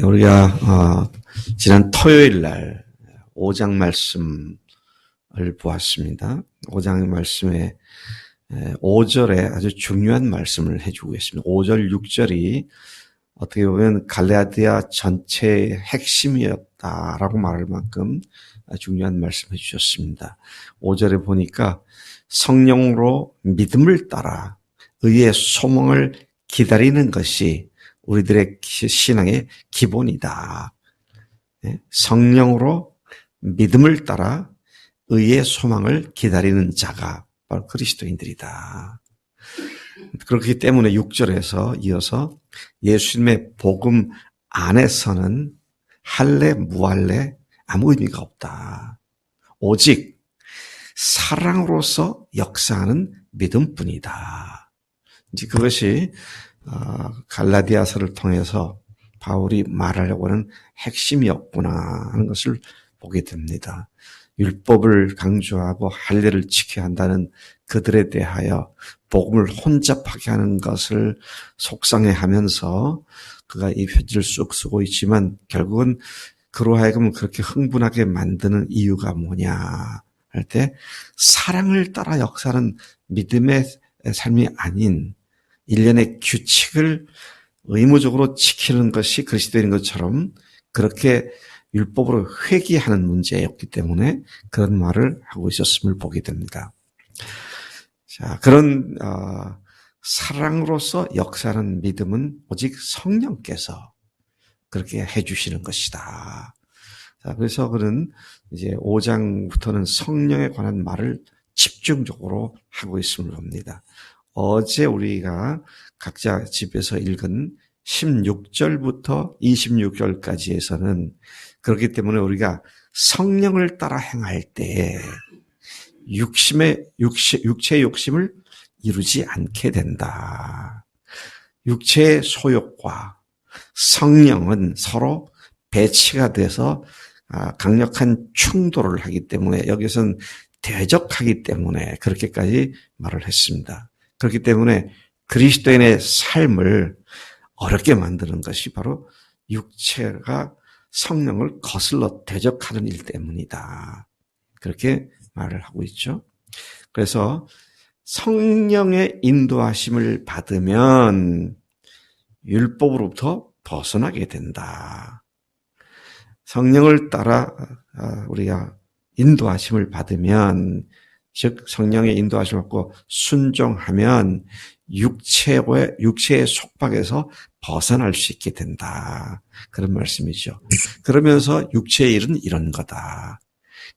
우리가 지난 토요일 날 5장 말씀을 보았습니다. 5장 말씀에 5절에 아주 중요한 말씀을 해주고 있습니다. 5절, 6절이 어떻게 보면 갈라디아 전체의 핵심이었다라고 말할 만큼 중요한 말씀 해주셨습니다. 5절에 보니까 성령으로 믿음을 따라 의의 소망을 기다리는 것이 우리들의 신앙의 기본이다. 성령으로 믿음을 따라 의의 소망을 기다리는 자가 바로 그리스도인들이다. 그렇기 때문에 6절에서 이어서 예수님의 복음 안에서는 할례, 무할례 아무 의미가 없다. 오직 사랑으로서 역사하는 믿음뿐이다. 이제 그것이 갈라디아서를 통해서 바울이 말하려고 하는 핵심이었구나 하는 것을 보게 됩니다. 율법을 강조하고 할례를 지켜야 한다는 그들에 대하여 복음을 혼잡하게 하는 것을 속상해하면서 그가 이 편지를 쑥 쓰고 있지만 결국은 그로 하여금 그렇게 흥분하게 만드는 이유가 뭐냐 할 때 사랑을 따라 역사하는 믿음의 삶이 아닌 일련의 규칙을 의무적으로 지키는 것이 그리스도인 것처럼 그렇게 율법으로 회귀하는 문제였기 때문에 그런 말을 하고 있었음을 보게 됩니다. 자, 그런 사랑으로서 역사하는 믿음은 오직 성령께서 그렇게 해주시는 것이다. 자, 그래서 그는 이제 5장부터는 성령에 관한 말을 집중적으로 하고 있음을 봅니다. 어제 우리가 각자 집에서 읽은 16절부터 26절까지에서는 그렇기 때문에 우리가 성령을 따라 행할 때 육체의 욕심을 이루지 않게 된다. 육체의 소욕과 성령은 서로 배치가 돼서 강력한 충돌을 하기 때문에 여기서는 대적하기 때문에 그렇게까지 말을 했습니다. 그렇기 때문에 그리스도인의 삶을 어렵게 만드는 것이 바로 육체가 성령을 거슬러 대적하는 일 때문이다. 그렇게 말을 하고 있죠. 그래서 성령의 인도하심을 받으면 율법으로부터 벗어나게 된다. 성령을 따라 우리가 인도하심을 받으면 즉 성령의 인도하심을 받고 순종하면 육체의 속박에서 벗어날 수 있게 된다. 그런 말씀이죠. 그러면서 육체의 일은 이런 거다.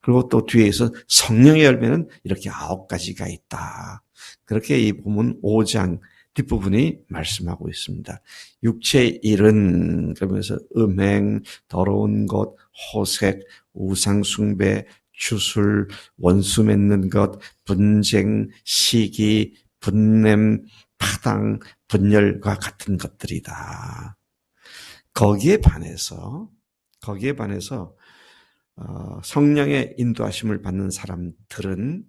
그리고 또 뒤에서 성령의 열매는 이렇게 9가지가 있다. 그렇게 이 본문 5장 뒷부분이 말씀하고 있습니다. 육체의 일은 그러면서 음행, 더러운 것, 호색, 우상숭배, 주술, 원수 맺는 것, 분쟁, 시기, 분냄, 파당, 분열과 같은 것들이다. 거기에 반해서 성령의 인도하심을 받는 사람들은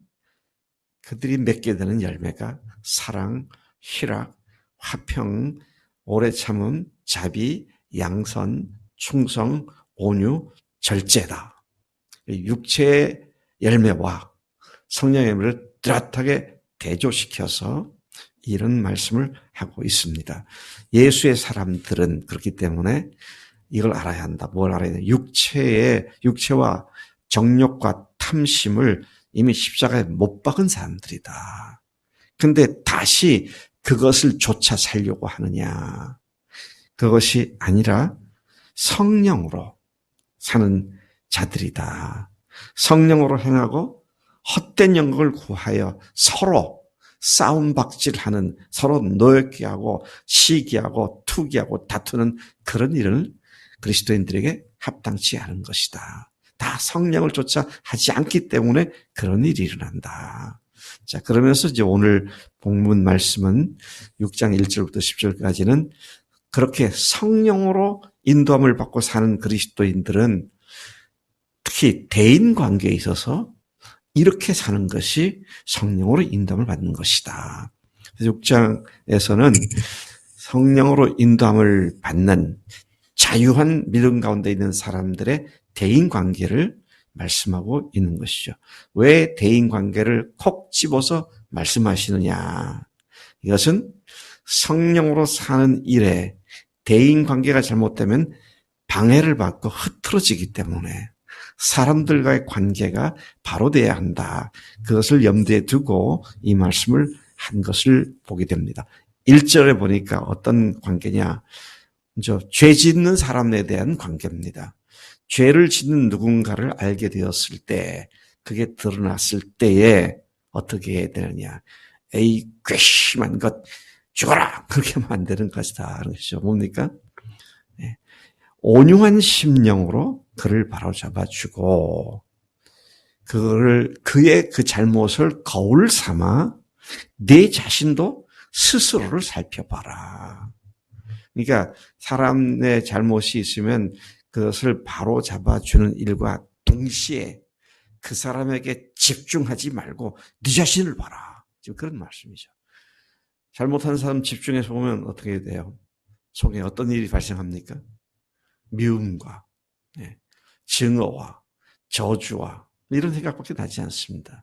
그들이 맺게 되는 열매가 사랑, 희락, 화평, 오래 참음, 자비, 양선, 충성, 온유, 절제다. 육체의 열매와 성령의 열매를 뚜렷하게 대조시켜서 이런 말씀을 하고 있습니다. 예수의 사람들은 그렇기 때문에 이걸 알아야 한다. 뭘 알아야 되냐. 육체와 정욕과 탐심을 이미 십자가에 못 박은 사람들이다. 근데 다시 그것을 쫓아 살려고 하느냐. 그것이 아니라 성령으로 사는 자들이다. 성령으로 행하고 헛된 영광을 구하여 서로 싸움박질하는, 서로 노엽게 하고 시기하고 투기하고 다투는 그런 일을 그리스도인들에게 합당치 않은 것이다. 다 성령을 쫓아 하지 않기 때문에 그런 일이 일어난다. 자, 그러면서 이제 오늘 본문 말씀은 6장 1절부터 10절까지는 그렇게 성령으로 인도함을 받고 사는 그리스도인들은 특히 대인 관계에 있어서 이렇게 사는 것이 성령으로 인도함을 받는 것이다. 그래서 6장에서는 성령으로 인도함을 받는 자유한 믿음 가운데 있는 사람들의 대인관계를 말씀하고 있는 것이죠. 왜 대인관계를 콕 집어서 말씀하시느냐. 이것은 성령으로 사는 일에 대인관계가 잘못되면 방해를 받고 흐트러지기 때문에 사람들과의 관계가 바로 돼야 한다. 그것을 염두에 두고 이 말씀을 한 것을 보게 됩니다. 1절에 보니까 어떤 관계냐. 죄 짓는 사람에 대한 관계입니다. 죄를 짓는 누군가를 알게 되었을 때, 그게 드러났을 때에 어떻게 해야 되느냐. 에이, 괘씸한 것, 죽어라! 그렇게 하면 안 되는 것이다. 그렇죠. 뭡니까? 네. 온유한 심령으로 그를 바로잡아주고, 그의 그 잘못을 거울 삼아 내 자신도 스스로를 살펴봐라. 그러니까 사람의 잘못이 있으면 그것을 바로 잡아주는 일과 동시에 그 사람에게 집중하지 말고 네 자신을 봐라. 지금 그런 말씀이죠. 잘못한 사람 집중해서 보면 어떻게 돼요? 속에 어떤 일이 발생합니까? 미움과 증오와 저주와 이런 생각밖에 나지 않습니다.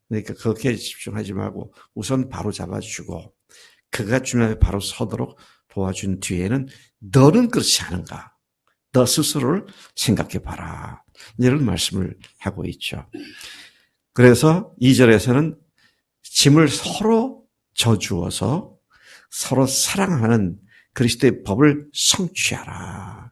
그러니까 그렇게 집중하지 말고 우선 바로 잡아주고 그가 주님의 바로 서도록 도와준 뒤에는 너는 그렇지 않은가? 너 스스로를 생각해 봐라. 이런 말씀을 하고 있죠. 그래서 2절에서는 짐을 서로 져주어서 서로 사랑하는 그리스도의 법을 성취하라.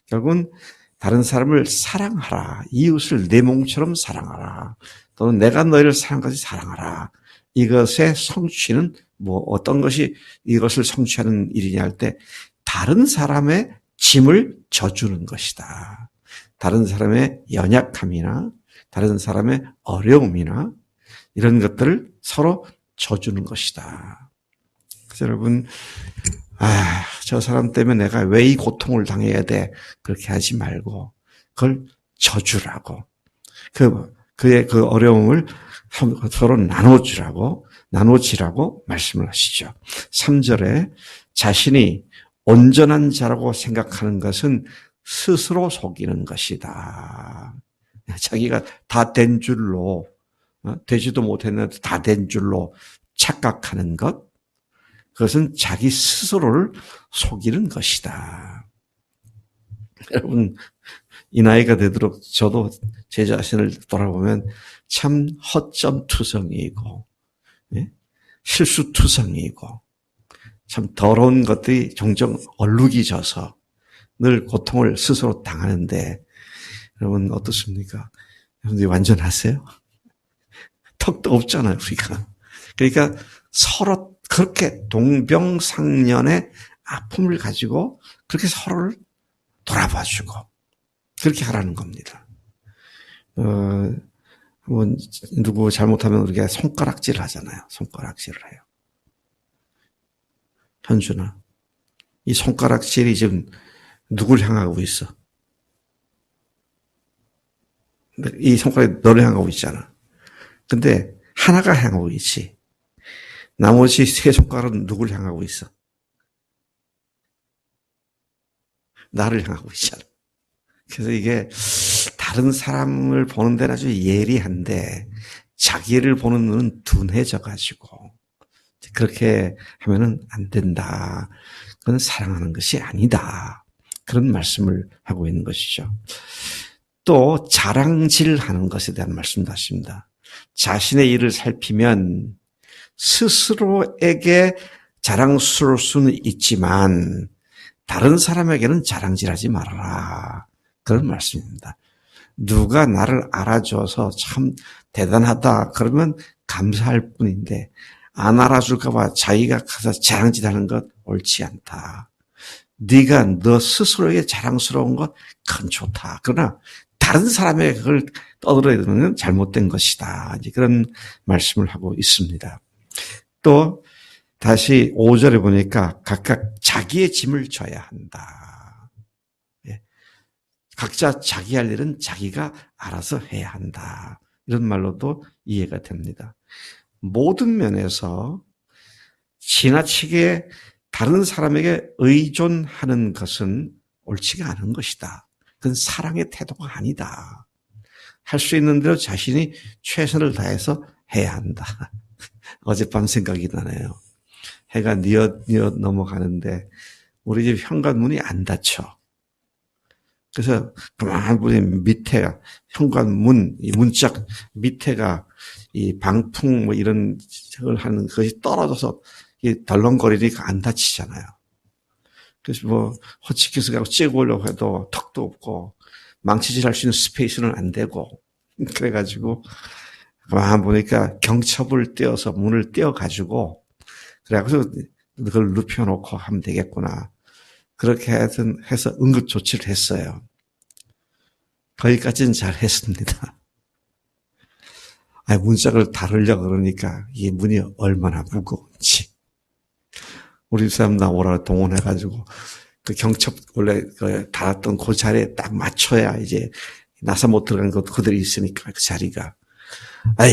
결국은 다른 사람을 사랑하라. 이웃을 내 몸처럼 사랑하라. 또는 내가 너희를 사랑하듯이 사랑하라. 이것의 성취는 어떤 것이 이것을 성취하는 일이냐 할 때 다른 사람의 짐을 져주는 것이다. 다른 사람의 연약함이나 다른 사람의 어려움이나 이런 것들을 서로 져주는 것이다. 그래서 여러분, 저 사람 때문에 내가 왜 이 고통을 당해야 돼? 그렇게 하지 말고 그걸 져주라고. 그의 그 어려움을 서로 나눠지라고 말씀을 하시죠. 3절에 자신이 온전한 자라고 생각하는 것은 스스로 속이는 것이다. 자기가 다 된 줄로, 되지도 못했는데 다 된 줄로 착각하는 것, 그것은 자기 스스로를 속이는 것이다. 여러분, 이 나이가 되도록 저도 제 자신을 돌아보면 참 허점투성이고 실수투성이고 참 더러운 것들이 종종 얼룩이 져서 늘 고통을 스스로 당하는데 여러분 어떻습니까? 여러분들이 완전하세요? 턱도 없잖아요, 우리가. 그러니까 서로 그렇게 동병상련의 아픔을 가지고 그렇게 서로를 돌아봐주고 그렇게 하라는 겁니다. 누구 잘못하면 우리가 손가락질 하잖아요. 손가락질을 해요. 현준아, 이 손가락질이 지금 누굴 향하고 있어? 이 손가락이 너를 향하고 있잖아. 근데 하나가 향하고 있지. 나머지 세 손가락은 누굴 향하고 있어? 나를 향하고 있잖아. 그래서 이게 다른 사람을 보는 데는 아주 예리한데 자기를 보는 눈은 둔해져가지고 그렇게 하면은 안 된다. 그건 사랑하는 것이 아니다. 그런 말씀을 하고 있는 것이죠. 또 자랑질하는 것에 대한 말씀도 하십니다. 자신의 일을 살피면 스스로에게 자랑스러울 수는 있지만 다른 사람에게는 자랑질하지 말아라. 그런 말씀입니다. 누가 나를 알아줘서 참 대단하다 그러면 감사할 뿐인데 안 알아줄까 봐 자기가 가서 자랑질하는 것 옳지 않다. 네가 너 스스로에게 자랑스러운 것 그건 좋다. 그러나 다른 사람에게 그걸 떠들어야 는 잘못된 것이다. 이제 그런 말씀을 하고 있습니다. 또 다시 5절에 보니까 각각 자기의 짐을 져야 한다. 각자 자기 할 일은 자기가 알아서 해야 한다. 이런 말로도 이해가 됩니다. 모든 면에서 지나치게 다른 사람에게 의존하는 것은 옳지가 않은 것이다. 그건 사랑의 태도가 아니다. 할 수 있는 대로 자신이 최선을 다해서 해야 한다. 어젯밤 생각이 나네요. 해가 뉘엿뉘엿 넘어가는데 우리 집 현관문이 안 닫혀. 그래서 가만히 보니 밑에가 현관문, 이 문짝 밑에가 이 방풍 뭐 이런 걸 하는 것이 떨어져서 이 덜렁거리니까 안 닫히잖아요. 그래서 뭐 호치키스 가고 째고려고 해도 턱도 없고 망치질할 수 있는 스페이스는 안 되고 그래가지고 가만 보니까 경첩을 떼어서 문을 떼어가지고 그래가지고 그걸 눕혀놓고 하면 되겠구나. 그렇게 해서 응급조치를 했어요. 거기까지는 잘 했습니다. 문짝을 다루려고 그러니까 이 문이 얼마나 무거운지. 우리 사람 나오라 동원해가지고 그 경첩 원래 그 달았던 그 자리에 딱 맞춰야 이제 나사 못 들어가는 것도 그들이 있으니까 그 자리가.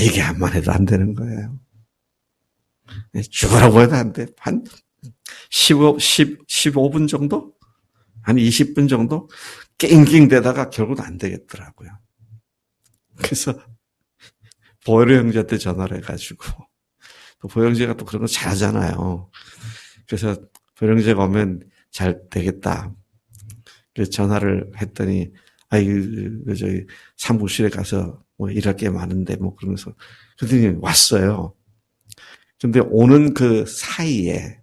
이게 한만 해도 안 되는 거예요. 죽으라고 해도 안 돼. 한 15분 정도? 한 20분 정도? 낑낑대다가 결국은 안 되겠더라고요. 그래서 보혈 형제한테 전화를 해가지고 또 보혈 형제가 또 그런 거 잘하잖아요. 그래서 보혈 형제가 오면 잘 되겠다. 그래서 전화를 했더니 저기 사무실에 가서 뭐 일할 게 많은데 뭐 그러면서 그랬더니 왔어요. 근데 오는 그 사이에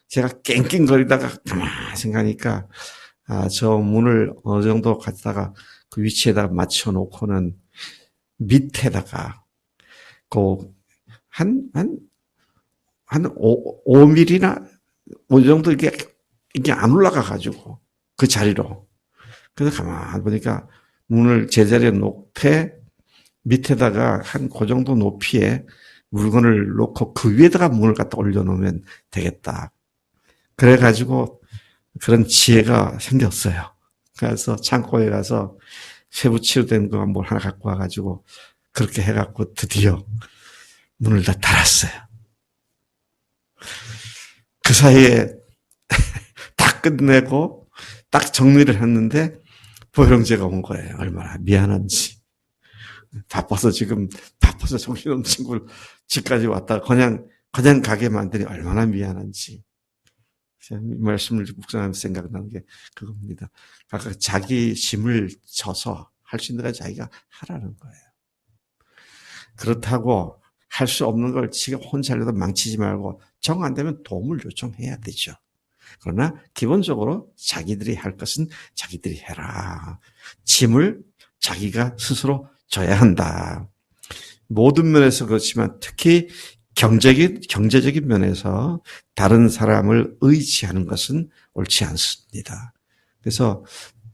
제가 낑낑거리다가 가만히 생각하니까 저 문을 어느 정도 갖다가 그 위치에다가 맞춰놓고는 밑에다가 한 5mm나 어느 정도 이게 안 올라가가지고 그 자리로. 그래서 가만히 보니까 문을 제자리에 놓되 밑에다가 한 그 정도 높이에 물건을 놓고 그 위에다가 문을 갖다 올려놓으면 되겠다. 그래가지고 그런 지혜가 생겼어요. 그래서 창고에 가서 쇠붙이로 거 뭘 하나 갖고 와가지고 그렇게 해갖고 드디어 문을 다 닫았어요. 그 사이에 다 끝내고 딱 정리를 했는데 보형제가 온 거예요. 얼마나 미안한지. 바빠서 정신없는 친구를 집까지 왔다가 그냥 가게 만드니 얼마나 미안한지. 이 말씀을 묵상하면서 생각나는 게 그겁니다. 각각 자기 짐을 져서 할 수 있는 걸 자기가 하라는 거예요. 그렇다고 할 수 없는 걸 지가 혼자 하려다 망치지 말고 정 안 되면 도움을 요청해야 되죠. 그러나 기본적으로 자기들이 할 것은 자기들이 해라. 짐을 자기가 스스로 져야 한다. 모든 면에서 그렇지만 특히 경제적인 면에서 다른 사람을 의지하는 것은 옳지 않습니다. 그래서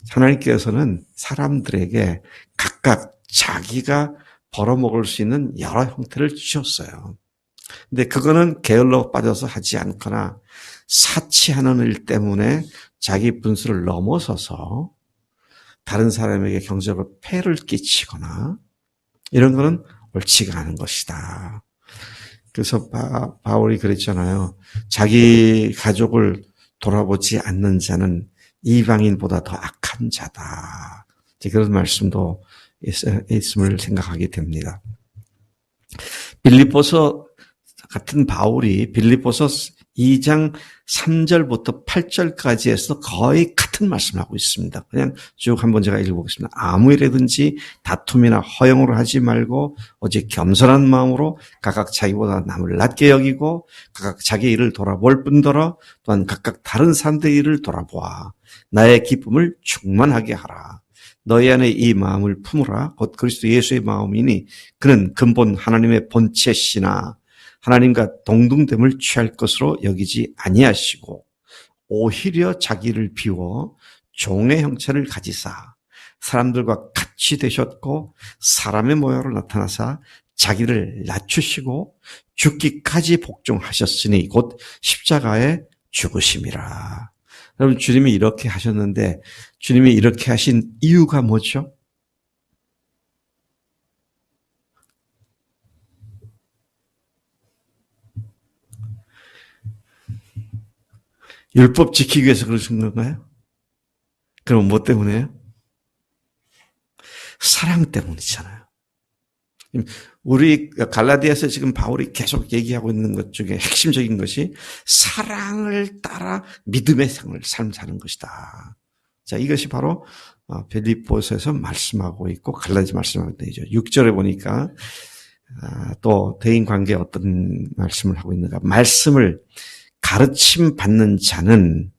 하나님께서는 사람들에게 각각 자기가 벌어먹을 수 있는 여러 형태를 주셨어요. 근데 그거는 게을러 빠져서 하지 않거나 사치하는 일 때문에 자기 분수를 넘어서서 다른 사람에게 경제적으로 폐를 끼치거나 이런 거는 옳지가 않은 것이다. 그래서 바울이 그랬잖아요. 자기 가족을 돌아보지 않는 자는 이방인보다 더 악한 자다. 그런 말씀도 있음을 생각하게 됩니다. 빌립보서 같은 바울이 빌립보서 2장 3절부터 8절까지 해서 거의 같은 말씀을 하고 있습니다. 그냥 쭉 한번 제가 읽어보겠습니다. 아무 일이든지 다툼이나 허영으로 하지 말고 오직 겸손한 마음으로 각각 자기보다 남을 낮게 여기고 각각 자기 일을 돌아볼 뿐더러 또한 각각 다른 사람들의 일을 돌아보아 나의 기쁨을 충만하게 하라. 너희 안에 이 마음을 품으라. 곧 그리스도 예수의 마음이니 그는 근본 하나님의 본체시나 하나님과 동등됨을 취할 것으로 여기지 아니하시고 오히려 자기를 비워 종의 형체를 가지사 사람들과 같이 되셨고 사람의 모양으로 나타나사 자기를 낮추시고 죽기까지 복종하셨으니 곧 십자가에 죽으심이라. 여러분 주님이 이렇게 하셨는데 주님이 이렇게 하신 이유가 뭐죠? 율법 지키기 위해서 그러신 건가요? 그럼 뭐 때문에요? 사랑 때문이잖아요. 우리 갈라디아서 지금 바울이 계속 얘기하고 있는 것 중에 핵심적인 것이 사랑을 따라 믿음의 삶을 사는 것이다. 자, 이것이 바로 빌립보서에서 말씀하고 있고 갈라디 말씀하고 있죠. 6절에 보니까 또 대인 관계에 어떤 말씀을 하고 있는가? 말씀을 가르침 받는 자는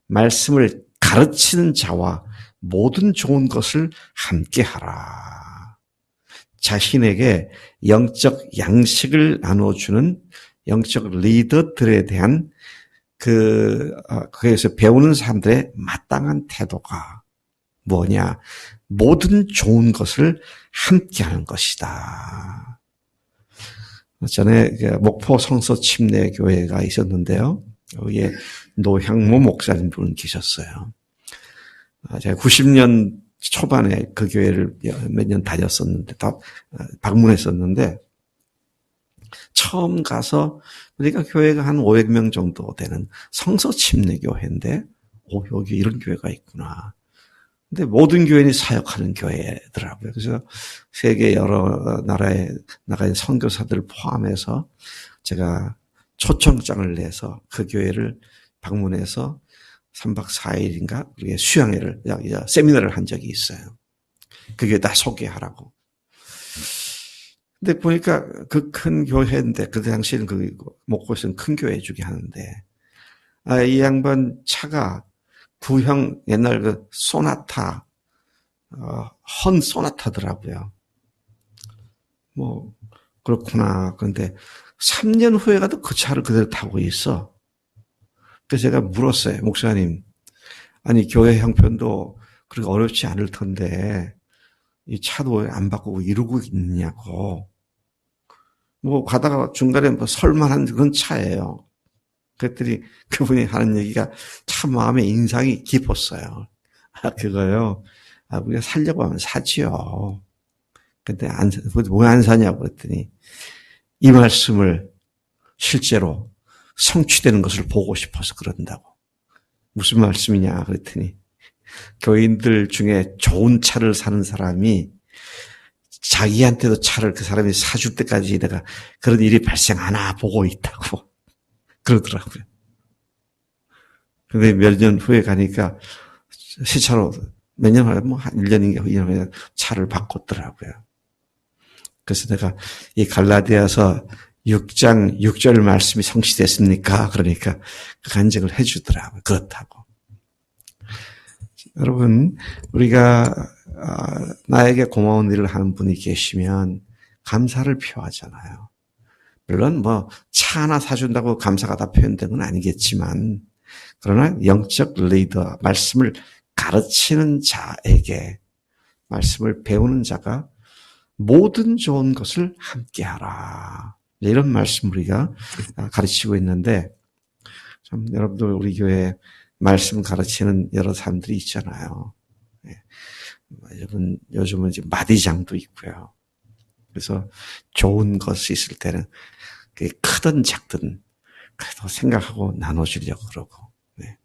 말씀을 가르치는 자와 모든 좋은 것을 함께 하라. 자신에게 영적 양식을 나눠주는 영적 리더들에 대한 거기에서 배우는 사람들의 마땅한 태도가 뭐냐? 모든 좋은 것을 함께 하는 것이다. 전에 목포 성서 침례 교회가 있었는데요. 여기에 노향모 목사님 분 계셨어요. 제가 90년 초반에 그 교회를 몇 년 다녔었는데, 방문했었는데, 처음 가서, 그러니까 교회가 한 500명 정도 되는 성서 침례 교회인데, 여기 이런 교회가 있구나. 근데 모든 교인이 사역하는 교회더라고요. 그래서 세계 여러 나라의 선교사들을 포함해서 제가 초청장을 내서 그 교회를 방문해서 3박 4일인가 우리가 수양회를 세미나를 한 적이 있어요. 그게 다 소개하라고. 근데 보니까 그 큰 교회인데 그 당시에는 그 목포에서는 큰 교회 주게 하는데 이 양반 차가 구형 옛날 그 소나타 헌 소나타더라고요. 뭐 그렇구나. 그런데 3년 후에 가도 그 차를 그대로 타고 있어. 그래서 제가 물었어요. 목사님, 아니 교회 형편도 그렇게 어렵지 않을 텐데 이 차도 왜 안 바꾸고 이러고 있느냐고. 뭐 가다가 중간에 뭐 설만한 그런 차예요. 그랬더니 그분이 하는 얘기가 참 마음에 인상이 깊었어요. 그거요. 우리가 살려고 하면 사지요. 근데 왜 안 사냐고 그랬더니 이 말씀을 실제로 성취되는 것을 보고 싶어서 그런다고. 무슨 말씀이냐 그랬더니 교인들 중에 좋은 차를 사는 사람이 자기한테도 차를 그 사람이 사줄 때까지 내가 그런 일이 발생 안 하나 보고 있다고 그러더라고요. 근데 몇 년 후에 가니까 새 차로 몇 년 후에 뭐 한 1년인가 2년 후에 차를 바꿨더라고요. 그래서 내가 이 갈라디아서 6장 6절 말씀이 성취됐습니까? 그러니까 그 간증을 해주더라고요. 그렇다고. 여러분, 우리가 나에게 고마운 일을 하는 분이 계시면 감사를 표하잖아요. 물론 뭐 차 하나 사준다고 감사가 다 표현된 건 아니겠지만 그러나 영적 리더, 말씀을 가르치는 자에게 말씀을 배우는 자가 모든 좋은 것을 함께하라. 이런 말씀 우리가 가르치고 있는데 참 여러분들 우리 교회 말씀 가르치는 여러 사람들이 있잖아요. 요즘은 이제 마디장도 있고요. 그래서 좋은 것이 있을 때는 그게 크든 작든 그래도 생각하고 나눠주려고 그러고. 네.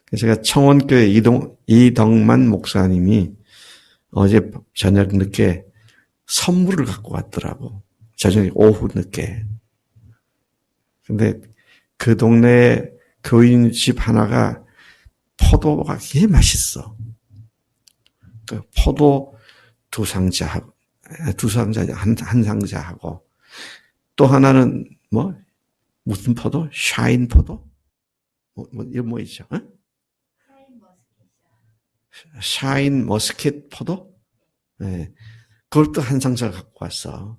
그래서 제가 청원교회 이덕만 목사님이 어제 저녁 늦게 선물을 갖고 왔더라고. 저녁 오후 늦게. 근데 그 동네 교인 집 하나가 포도가 되게 맛있어. 그 포도 한 상자하고 또 하나는 무슨 포도? 샤인 포도? 이런 뭐 있죠? 어? 샤인 머스켓 포도? 네. 그걸 또 한 상자 갖고 왔어.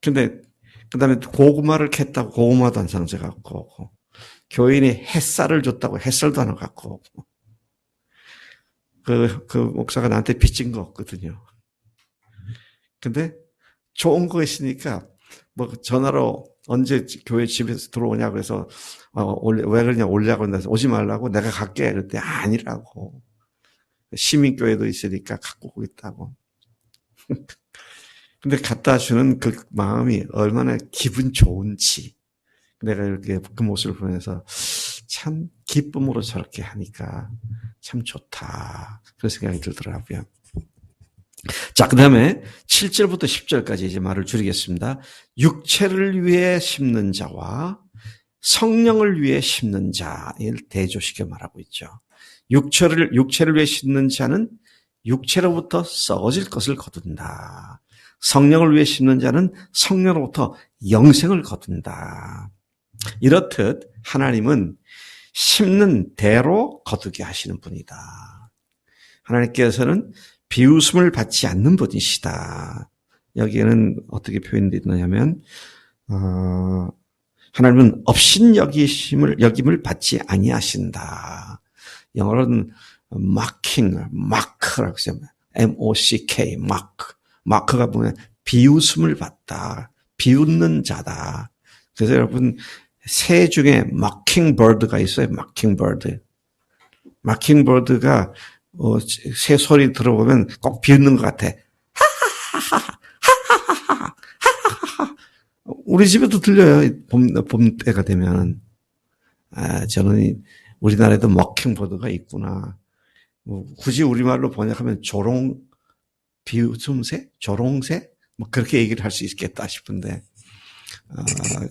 근데 그다음에 고구마를 캤다고 고구마도 한 상자 갖고 오고 교인이 햇살을 줬다고 햇살도 하나 갖고 오고 그 목사가 나한테 빚진 거 없거든요. 근데 좋은 거 있으니까 전화로 언제 교회 집에서 들어오냐고 해서 왜 그러냐 오려고 해서 오지 말라고 내가 갈게 그랬더니 아니라고. 시민교회도 있으니까 갖고 오고 있다고. 근데 갖다 주는 그 마음이 얼마나 기분 좋은지 내가 이렇게 그 모습을 보면서 참 기쁨으로 저렇게 하니까 참 좋다. 그런 생각이 들더라고요. 자, 그 다음에 7절부터 10절까지 이제 말을 줄이겠습니다. 육체를 위해 심는 자와 성령을 위해 심는 자를 대조시켜 말하고 있죠. 육체를 위해 심는 자는 육체로부터 썩어질 것을 거둔다. 성령을 위해 심는 자는 성령으로부터 영생을 거둔다. 이렇듯 하나님은 심는 대로 거두게 하시는 분이다. 하나님께서는 비웃음을 받지 않는 분이시다. 여기에는 어떻게 표현되어 있느냐면 하나님은 업신여김을 받지 아니하신다. 영어로는 mock라고 써요. M-O-C-K, mock가 보면 비웃음을 받다, 비웃는 자다. 그래서 여러분 새 중에 mockingbird가 있어요. mockingbird가 새 소리 들어보면 꼭 비웃는 것 같아. 우리 집에도 들려요. 봄 때가 되면. 저는 우리나라에도 머킹버드가 있구나. 굳이 우리말로 번역하면 비웃음새? 조롱새? 그렇게 얘기를 할 수 있겠다 싶은데,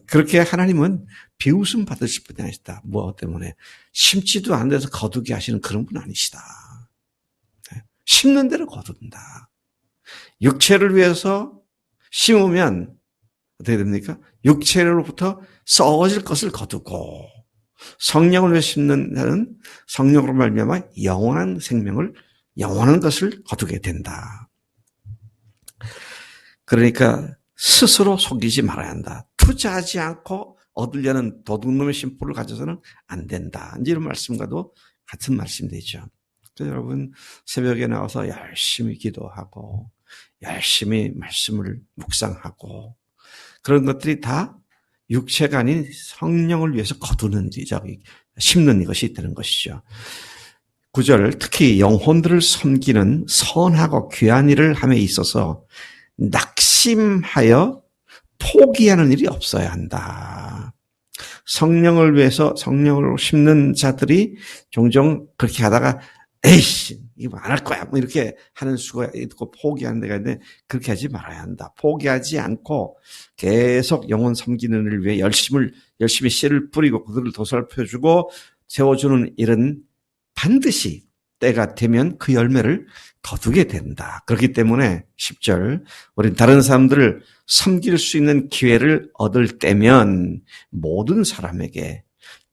그렇게 하나님은 비웃음 받으실 분이 아니시다. 뭐 때문에? 심지도 안 돼서 거두게 하시는 그런 분 아니시다. 심는 대로 거둔다. 육체를 위해서 심으면 어떻게 됩니까? 육체로부터 썩어질 것을 거두고 성령을 위해 심는 자는 성령으로 말미암아 영원한 생명을, 영원한 것을 거두게 된다. 그러니까 스스로 속이지 말아야 한다. 투자하지 않고 얻으려는 도둑놈의 심보를 가져서는 안 된다. 이런 말씀과도 같은 말씀이 되죠. 그래서 여러분 새벽에 나와서 열심히 기도하고 열심히 말씀을 묵상하고 그런 것들이 다 육체가 아닌 성령을 위해서 거두는 심는 것이 있다는 것이죠. 9절, 특히 영혼들을 섬기는 선하고 귀한 일을 함에 있어서 낙심하여 포기하는 일이 없어야 한다. 성령을 위해서 성령으로 심는 자들이 종종 그렇게 하다가 에이씨, 이거 안 할 거야. 뭐 이렇게 하는 수가 있고 포기하는 데가 있는데 그렇게 하지 말아야 한다. 포기하지 않고 계속 영혼 섬기는 일을 위해 열심히 씨를 뿌리고 그들을 도살펴주고 세워주는 일은 반드시 때가 되면 그 열매를 거두게 된다. 그렇기 때문에 10절, 우린 다른 사람들을 섬길 수 있는 기회를 얻을 때면 모든 사람에게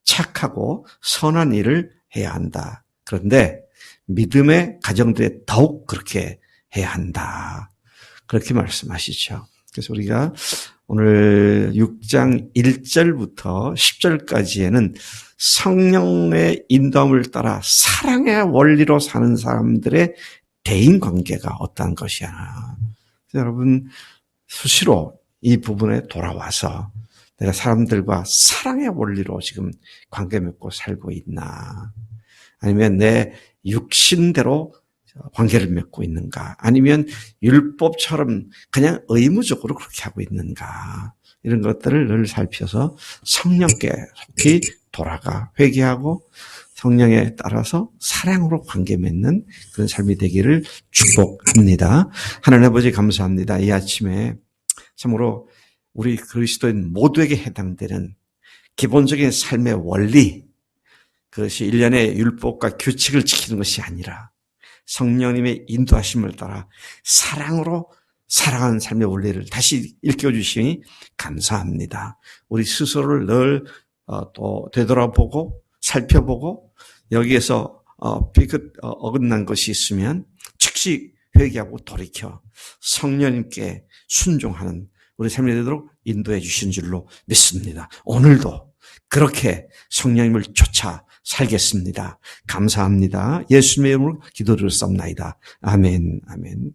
착하고 선한 일을 해야 한다. 그런데 믿음의 가정들에 더욱 그렇게 해야 한다. 그렇게 말씀하시죠. 그래서 우리가 오늘 6장 1절부터 10절까지에는 성령의 인도함을 따라 사랑의 원리로 사는 사람들의 대인관계가 어떠한 것이야. 여러분 수시로 이 부분에 돌아와서 내가 사람들과 사랑의 원리로 지금 관계 맺고 살고 있나, 아니면 내 육신대로 관계를 맺고 있는가, 아니면 율법처럼 그냥 의무적으로 그렇게 하고 있는가, 이런 것들을 늘 살펴서 성령께 속히 돌아가 회개하고 성령에 따라서 사랑으로 관계 맺는 그런 삶이 되기를 축복합니다. 하나님 아버지 감사합니다. 이 아침에 참으로 우리 그리스도인 모두에게 해당되는 기본적인 삶의 원리, 그것이 일련의 율법과 규칙을 지키는 것이 아니라 성령님의 인도하심을 따라 사랑으로 살아가는 삶의 원리를 다시 일깨워주시니 감사합니다. 우리 스스로를 늘 또 되돌아보고 살펴보고 여기에서 어긋난 것이 있으면 즉시 회개하고 돌이켜 성령님께 순종하는 우리 삶이 되도록 인도해 주신 줄로 믿습니다. 오늘도 그렇게 성령님을 쫓아 살겠습니다. 감사합니다. 예수님의 이름으로 기도를 쌉나이다. 아멘, 아멘.